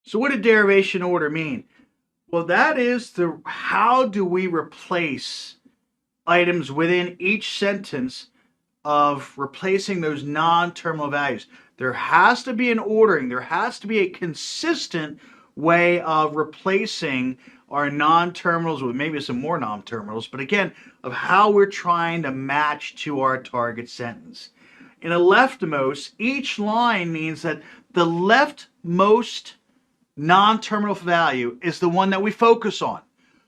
So what did derivation order mean? Well, that is the how do we replace items within each sentence of replacing those non-terminal values. There has to be an ordering. There has to be a consistent way of replacing our non-terminals with maybe some more non-terminals, but again, of how we're trying to match to our target sentence. In a leftmost, each line means that the leftmost non-terminal value is the one that we focus on.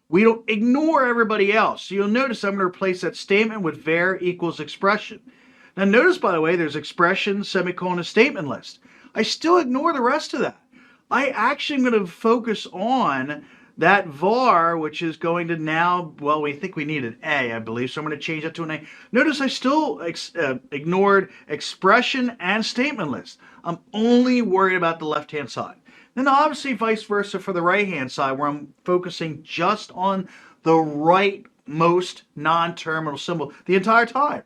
We don't ignore everybody else. So you'll notice I'm going to replace that statement with var equals expression. Now notice, by the way, there's expression, semicolon, a statement list. I still ignore the rest of that. I actually am going to focus on that var, which is going to now, well, we think we need an A, I believe, so I'm going to change that to an A. Notice I still ignored expression and statement list. I'm only worried about the left-hand side. Then obviously vice versa for the right-hand side, where I'm focusing just on the rightmost non-terminal symbol the entire time.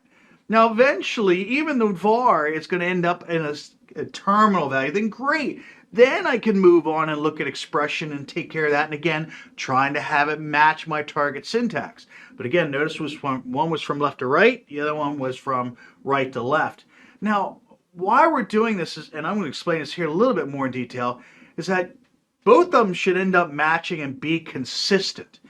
Now eventually, even the var is going to end up in a terminal value. Then great. Then I can move on and look at expression and take care of that. And again, trying to have it match my target syntax. But again, notice one was from left to right. The other one was from right to left. Now, why we're doing this is, and I'm going to explain this here a little bit more in detail, is that both of them should end up matching and be consistent.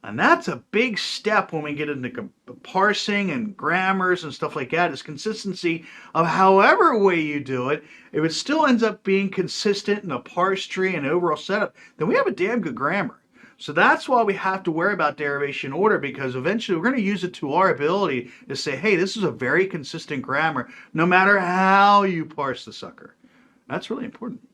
And that's a big step when we get into parsing and grammars and stuff like that, is consistency of however way you do it. If it still ends up being consistent in a parse tree and overall setup, then we have a damn good grammar. So that's why we have to worry about derivation order, because eventually we're going to use it to our ability to say, hey, this is a very consistent grammar no matter how you parse the sucker. That's really important.